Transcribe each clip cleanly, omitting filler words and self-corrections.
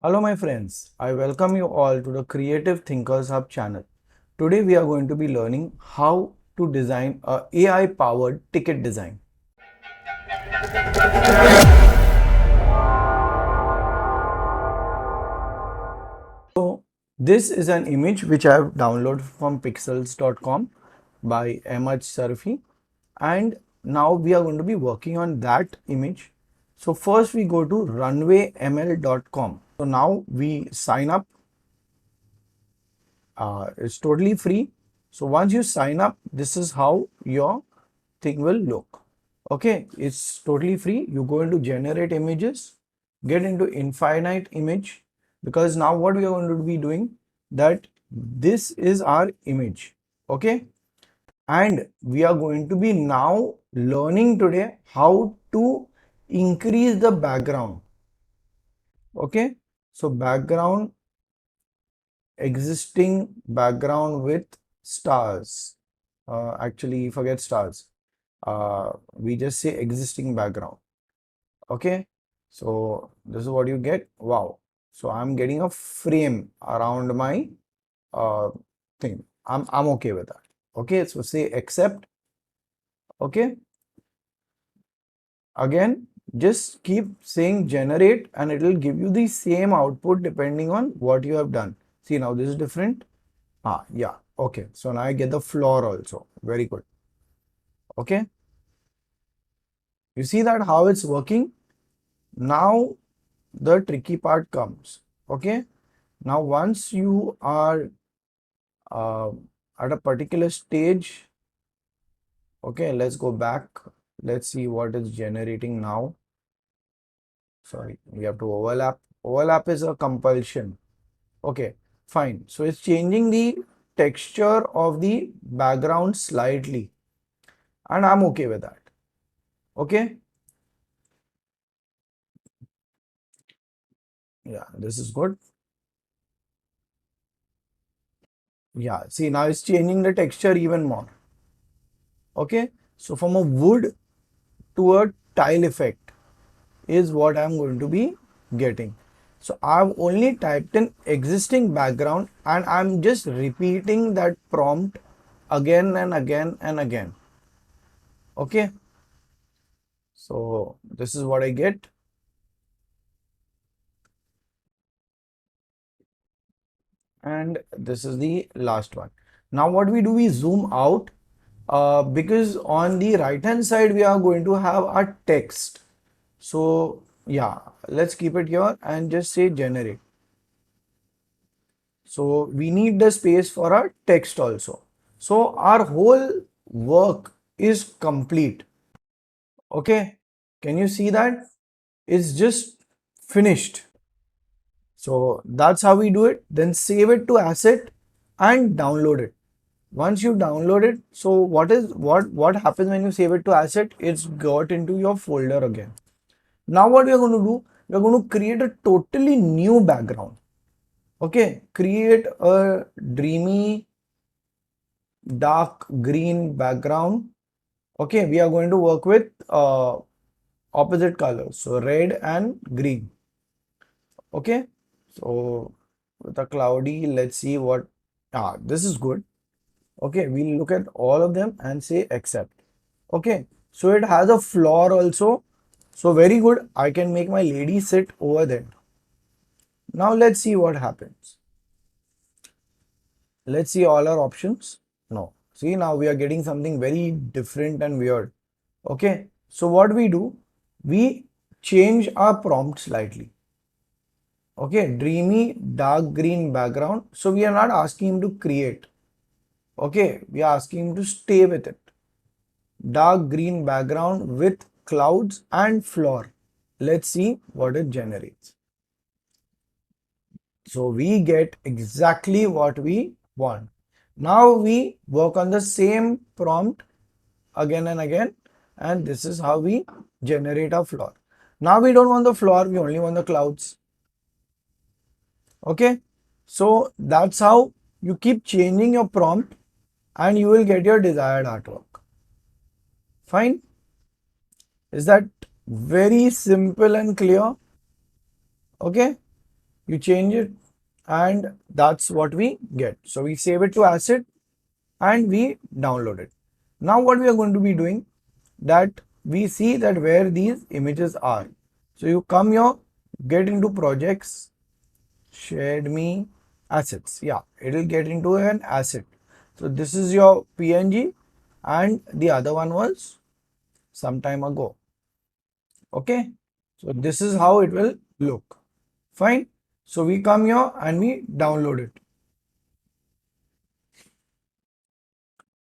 Hello my friends, I welcome you all to the Creative Thinkers Hub channel. Today we are going to be learning how to design a AI powered ticket design. So this is an image which I have downloaded from pixels.com by Ahmad Sarfi, and now we are going to be working on that image. So first we go to runwayml.com. So now we sign up. It's totally free. So once you sign up, this is how your thing will look. Okay, it's totally free. You go into generate images, get into infinite image, because now what we are going to be doing, that this is our image. Okay, and we are going to be now learning today how to increase the background. Okay, so background, existing background with stars. Actually forget stars. We just say existing background. Okay, so this is what you get. Wow, so I'm getting a frame around my uh, thing. I'm okay with that. Okay, so say accept. Okay, again just keep saying generate and it will give you the same output depending on what you have done. See, now this is different. Yeah, okay, so now I get the floor also. Very good. Okay, you see that how it's working. Now the tricky part comes. Okay, now once you are uh, at a particular stage, okay, let's go back. Let's see what is generating now. Sorry, we have to overlap. Overlap is a compulsion. Okay, fine. So it's changing the texture of the background slightly, and I'm okay with that. Okay, yeah, this is good. Yeah, see, now it's changing the texture even more. Okay, so from a wood to a tile effect is what I'm going to be getting. So I've only typed in existing background and I'm just repeating that prompt again and again and again. Okay, so this is what I get. And this is the last one. Now what we do, we zoom out because on the right hand side we are going to have our text. So yeah, let's keep it here and just say generate. So we need the space for our text also. So our whole work is complete. Okay, can you see that? It's just finished. So that's how we do it. Then save it to asset and download it. Once you download it, so what happens when you save it to asset? It's got into your folder again. Now what we are going to do, we are going to create a totally new background. Okay, create a dreamy dark green background. Okay, we are going to work with opposite colors, so red and green. Okay, so with a cloudy, let's see what, this is good. Okay, we'll look at all of them and say accept. Okay, so it has a floor also, so very good. I can make my lady sit over there. Now let's see what happens. Let's see all our options. No, see, now we are getting something very different and weird. Okay, so what we do, we change our prompt slightly. Okay, dreamy dark green background. So we are not asking him to create. Okay, we are asking him to stay with it. Dark green background with clouds and floor. Let's see what it generates. So we get exactly what we want. Now we work on the same prompt again and again, and this is how we generate our floor. Now we don't want the floor, we only want the clouds. Okay, so that's how you keep changing your prompt and you will get your desired artwork. Fine. Is that very simple and clear? Okay, you change it, and that's what we get. So we save it to asset and we download it. Now what we are going to be doing, that we see that where these images are. So you come here, get into projects, shared me assets. Yeah, it will get into an asset. So this is your PNG and the other one was some time ago. Okay. So this is how it will look. Fine. So we come here and we download it.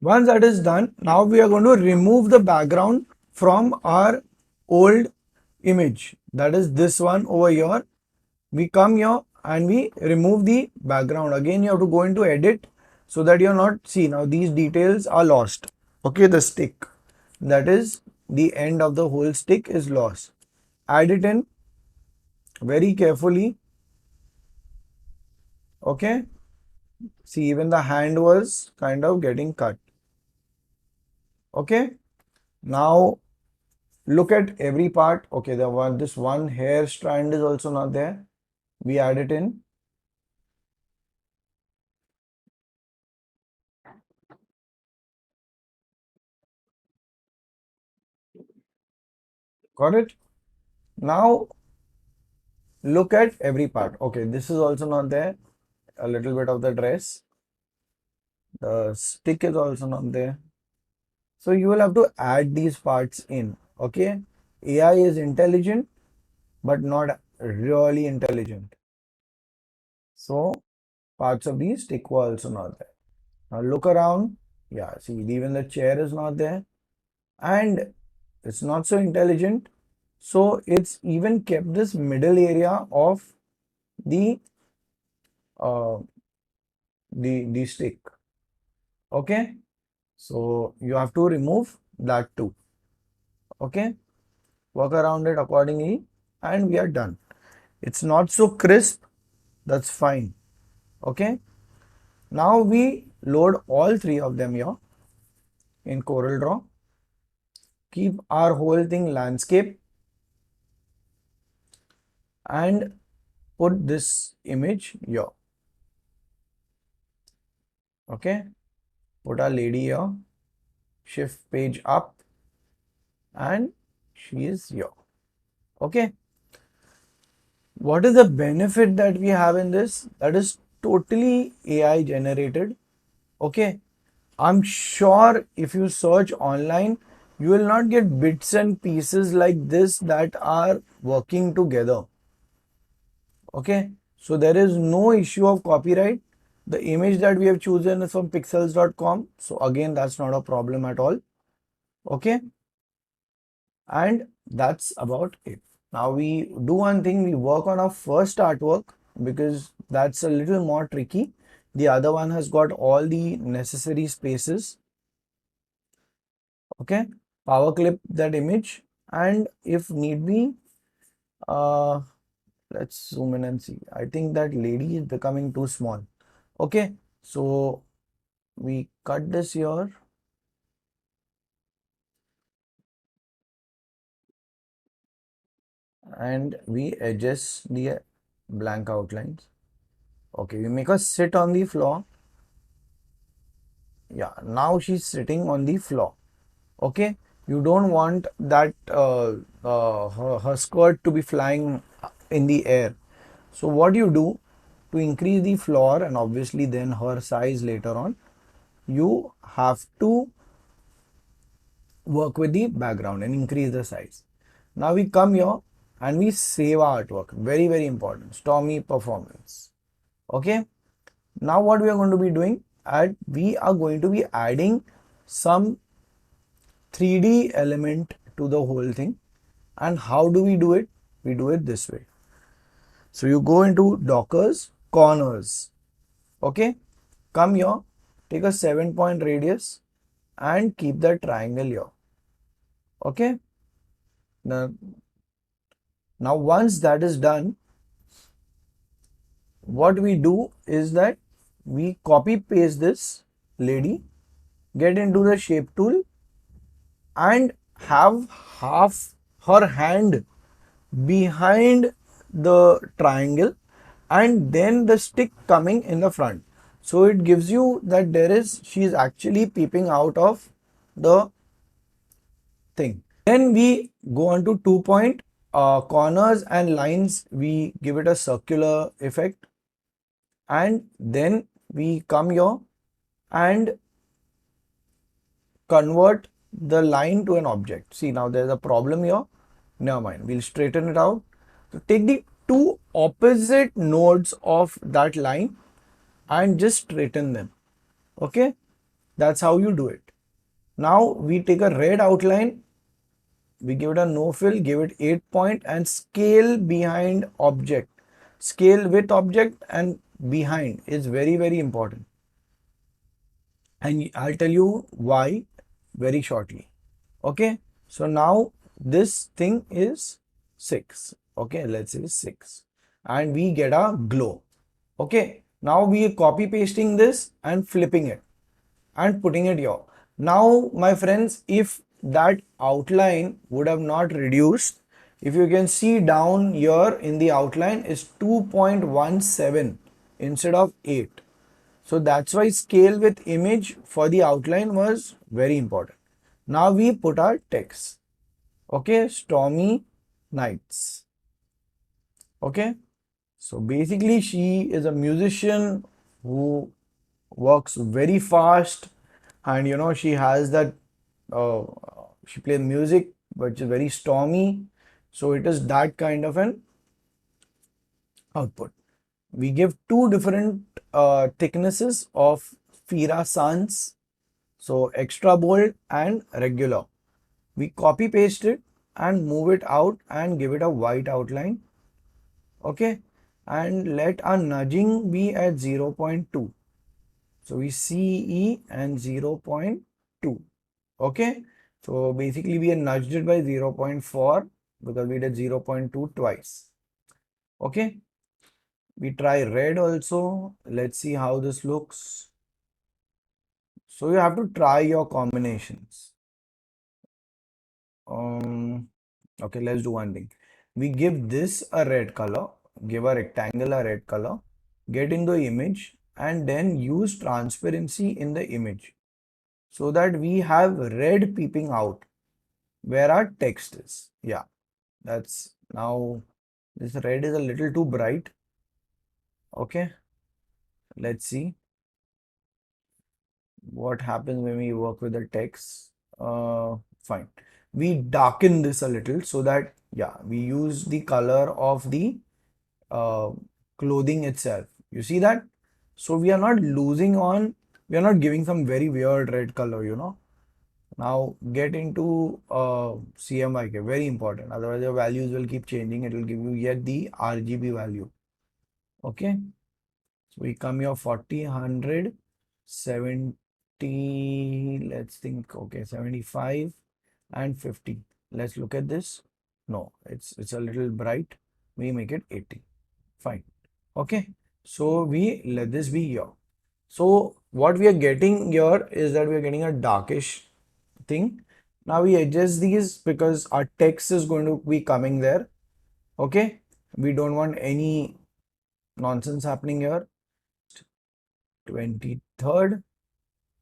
Once that is done, now we are going to remove the background from our old image. That is this one over here. We come here and we remove the background. Again, you have to go into edit so that you're not, see, now these details are lost. Okay, the stick, that is the end of the whole stick is lost. Add it in very carefully. Okay, see, even the hand was kind of getting cut. Okay, now look at every part. Okay, this one hair strand is also not there. We add it in. Got it? Now look at every part. Okay, this is also not there. A little bit of the dress. The stick is also not there. So you will have to add these parts in. Okay, AI is intelligent but not really intelligent. So parts of the stick were also not there. Now look around. Yeah, see, even the chair is not there. And it's not so intelligent. So it's even kept this middle area of the uh, the stick. Okay. So you have to remove that too. Okay. Work around it accordingly and we are done. It's not so crisp. That's fine. Okay. Now we load all three of them here in CorelDraw. Keep our whole thing landscape and put this image here. Okay. Put our lady here. Shift page up and she is here. Okay. What is the benefit that we have in this? That is totally AI generated. Okay. I'm sure if you search online, you will not get bits and pieces like this that are working together. Okay. So there is no issue of copyright. The image that we have chosen is from pixels.com. So again, that's not a problem at all. Okay. And that's about it. Now we do one thing, we work on our first artwork because that's a little more tricky. The other one has got all the necessary spaces. Okay, power clip that image, and if need be, uh, let's zoom in and see. I think that lady is becoming too small. Okay, so we cut this here. And we adjust the blank outlines. Okay, we make her sit on the floor. Yeah, now she's sitting on the floor. Okay, you don't want that her skirt to be flying in the air. So what you do to increase the floor and obviously then her size later on, you have to work with the background and increase the size. Now we come here and we save our artwork. Very, very important. Stormy performance. Okay. Now what we are going to be doing, we are going to be adding some 3D element to the whole thing. And how do we do it? We do it this way. So you go into Docker's corners. Okay. Come here, take a 7-point radius and keep that triangle here. Okay. Now once that is done, what we do is that we copy paste this lady, get into the shape tool and have half her hand behind the triangle and then the stick coming in the front. So it gives you that she is actually peeping out of the thing. Then we go on to 2 point corners and lines. We give it a circular effect, and then we come here and convert the line to an object. See, now there's a problem here. Never mind, we'll straighten it out. So take the two opposite nodes of that line and just straighten them. Okay, that's how you do it. Now we take a red outline, we give it a no fill, give it 8 point and scale behind object. Scale with object and behind is very, very important. And I'll tell you why very shortly. Okay, so now this thing is 6. Okay, let's say 6 and we get a glow. Okay, now we are copy pasting this and flipping it and putting it here. Now my friends, if that outline would have not reduced, if you can see down here in the outline is 2.17 instead of 8. So that's why scale with image for the outline was very important. Now we put our text. Okay, stormy nights. Okay, so basically she is a musician who works very fast, and she has that she plays music which is very stormy, so it is that kind of an output. We give two different thicknesses of Fira Sans, so extra bold and regular. We copy paste it and move it out and give it a white outline. Okay, and let our nudging be at 0.2. So we CE and 0.2. Okay, so basically we nudged it by 0.4 because we did 0.2 twice. Okay, we try red also. Let's see how this looks. So you have to try your combinations. Okay, let's do one thing. We give this a red color, give a rectangle a red color, get in the image and then use transparency in the image so that we have red peeping out where our text is. Yeah, that's now this red is a little too bright. Okay, let's see what happens when we work with the text. Fine. We darken this a little so that, yeah, we use the color of the uh, clothing itself. You see that? So we are not losing on, we are not giving some very weird red color. Now get into CMYK, very important. Otherwise your values will keep changing. It will give you yet the RGB value. Okay. So we come here 40, 100, 70, let's think, okay, 75 and 50. Let's look at this. No, it's a little bright. We make it 80. Fine. Okay. So we let this be here. So what we are getting here is that we are getting a darkish thing. Now we adjust these because our text is going to be coming there. Okay. We don't want any nonsense happening here. 23rd,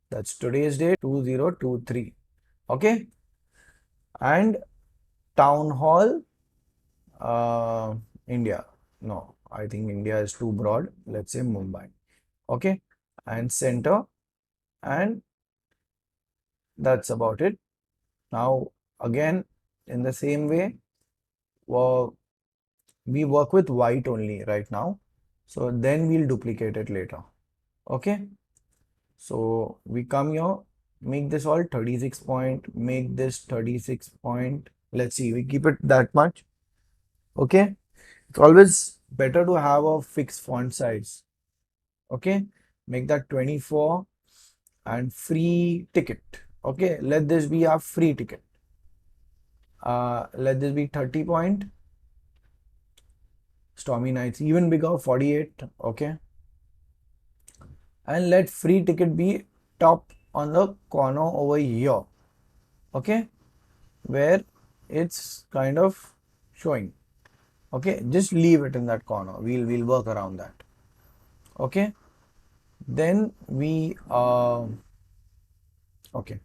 that's today's date, 2023. Okay. And town hall, India. No, I think India is too broad. Let's say Mumbai. Okay. And center, and that's about it. Now, again, in the same way, well, we work with white only right now. So then we'll duplicate it later. Okay. So we come here, make this all 36 point, make this 36 point. Let's see, we keep it that much. Okay. It's always better to have a fixed font size. Okay. Make that 24 and free ticket. Okay. Let this be our free ticket. Let this be 30 point. Stormy nights, even bigger, 48. Okay. And let free ticket be top on the corner over here. Okay. Where it's kind of showing. Okay, just leave it in that corner. We'll work around that. Okay, then okay,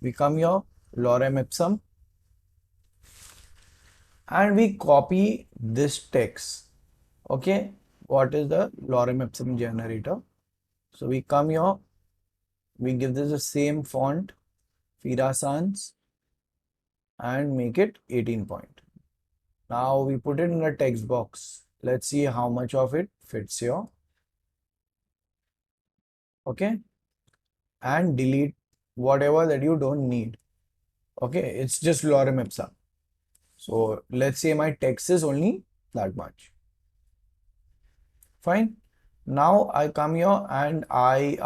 we come here, lorem ipsum, and we copy this text. Okay, what is the lorem ipsum generator? So we come here, we give this the same font, Fira Sans, and make it 18 point. Now we put it in a text box. Let's see how much of it fits here. Okay, and delete whatever that you don't need. Okay, it's just lorem ipsum. So let's say my text is only that much. Fine. Now I come here and I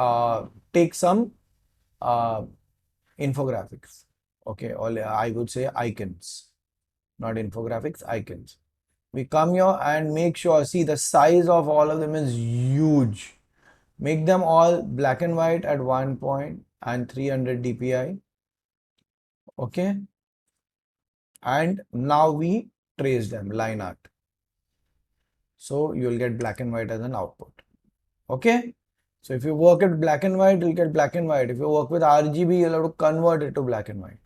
take some uh, infographics. Okay, or I would say icons, not infographics, icons. We come here and make sure, see the size of all of them is huge. Make them all black and white at 1 point and 300 dpi. Okay, and now we trace them, line art. So you'll get black and white as an output. Okay, so if you work with black and white, you'll get black and white. If you work with RGB, you'll have to convert it to black and white.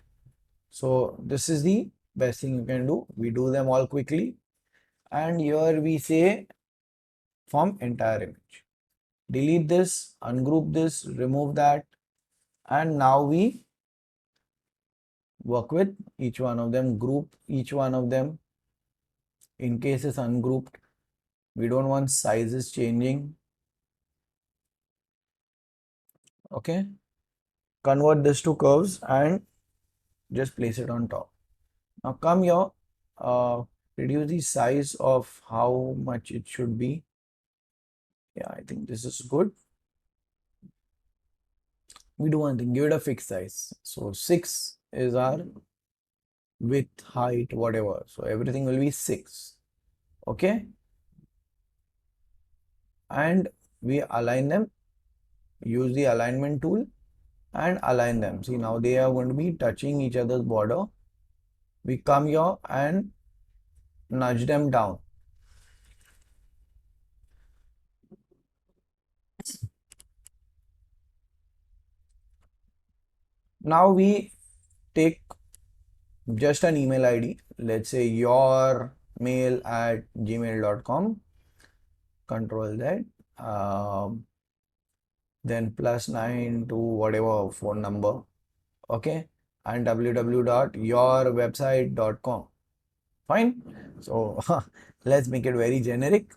So this is the best thing you can do. We do them all quickly. And here we say from entire image. Delete this, ungroup this, remove that. And now we work with each one of them, group each one of them. In case it's ungrouped, we don't want sizes changing. Okay, convert this to curves and just place it on top. Now come here, reduce the size of how much it should be. Yeah, I think this is good. We do one thing, give it a fixed size. So 6 is our width, height, whatever. So everything will be 6. Okay, and we align them. Use the alignment tool and align them. See, now they are going to be touching each other's border. We come here and nudge them down. Now we take just an email ID. Let's say your mail at gmail.com. Control that. Then +9 to whatever phone number. Okay, and www.yourwebsite.com. Fine. So let's make it very generic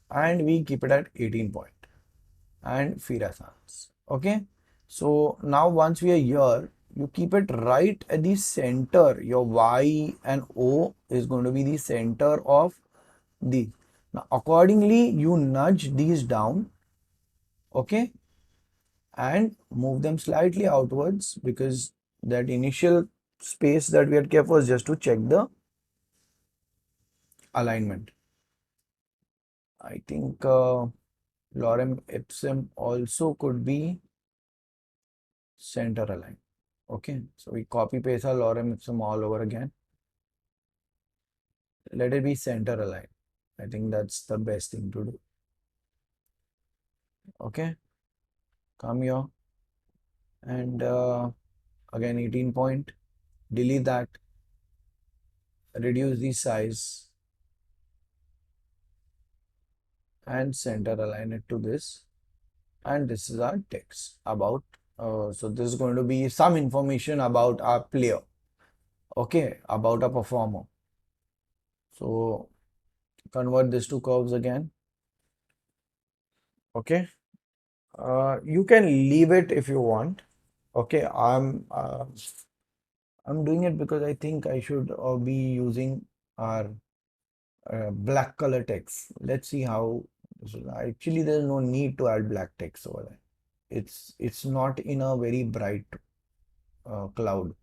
and we keep it at 18 point and Fira Sans. Okay, so now once we are here, you keep it right at the center. Your Y and O is going to be the center of the. Now accordingly, you nudge these down. Okay, and move them slightly outwards because that initial space that we had kept was just to check the alignment. I think lorem ipsum also could be center aligned. Okay, so we copy paste our lorem ipsum all over again. Let it be center aligned. I think that's the best thing to do. Okay, come here and again 18 point, delete that, reduce the size and center align it to this, and this is our text about so this is going to be some information about our player, okay, about a performer. So convert this to curves again. Okay, you can leave it if you want. Okay, I'm doing it because I think I should be using our black color text. Let's see how this is. Actually, there's no need to add black text over there. It's not in a very bright cloud.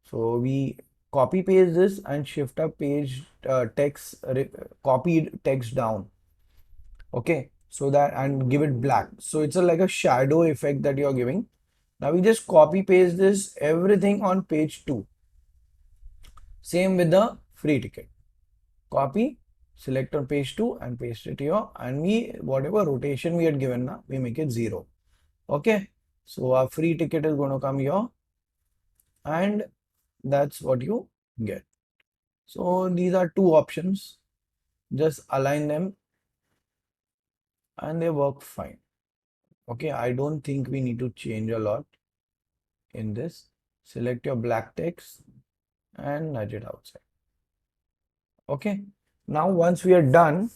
So we copy paste this and shift up page text, copied text down. Okay, so that and give it black. So it's like a shadow effect that you're giving. Now we just copy paste this everything on page 2. Same with the free ticket. copy, select on page 2 and paste it here, and we whatever rotation we had given now, we make it 0. Okay, so our free ticket is going to come here, and that's what you get. So these are two options, just align them and they work fine. Okay, I don't think we need to change a lot in this. Select your black text and nudge it outside. Okay, now once we are done,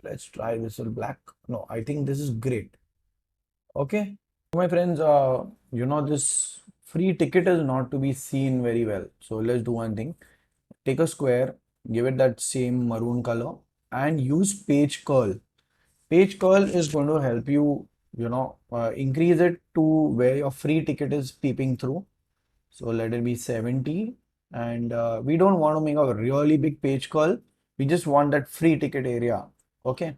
let's try this with black. No, I think this is great. Okay, my friends, this free ticket is not to be seen very well. So let's do one thing. Take a square, give it that same maroon color, and use page curl. Page curl is going to help you, increase it to where your free ticket is peeping through. So let it be 70, and we don't want to make a really big page curl. We just want that free ticket area. Okay.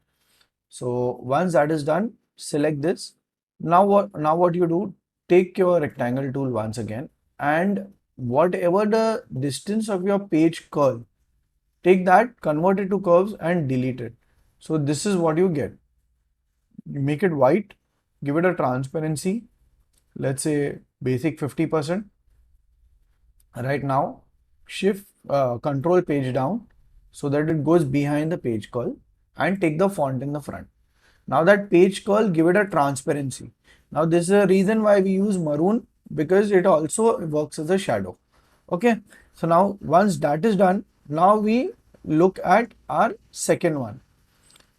So once that is done, select this. Now what you do, take your rectangle tool once again, and whatever the distance of your page curl, take that, convert it to curves and delete it. So this is what you get. You make it white, give it a transparency, let's say basic 50%. Right now, shift control page down so that it goes behind the page curl, and take the font in the front. Now that page curl, give it a transparency. Now this is a reason why we use maroon, because it also works as a shadow. Okay, so now once that is done, now we look at our second one.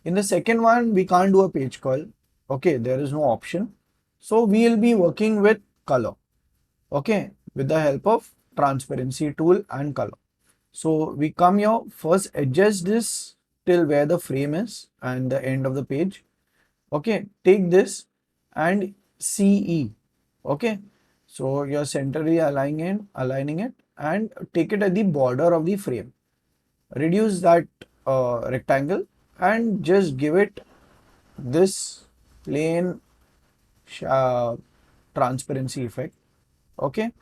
In the second one, we can't do a page curl. Okay, there is no option. So we will be working with color. Okay, with the help of transparency tool and color. So we come here, first adjust this till where the frame is and the end of the page. Okay, take this and CE. Okay, so you're centrally aligning it and take it at the border of the frame. Reduce that rectangle and just give it this plain transparency effect. Okay,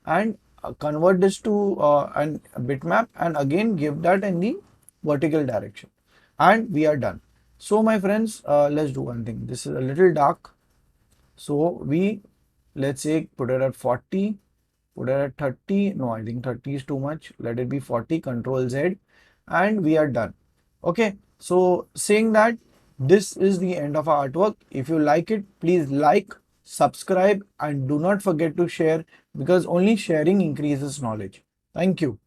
and convert this to an bitmap, and again give that in the vertical direction, and we are done. So my friends, let's do one thing. This is a little dark, so let's say put it at 40, put it at 30. No, I think 30 is too much. Let it be 40. Control Z, and we are done. Okay, so saying that, this is the end of our artwork. If you like it, please like, subscribe, and do not forget to share, because only sharing increases knowledge. Thank you.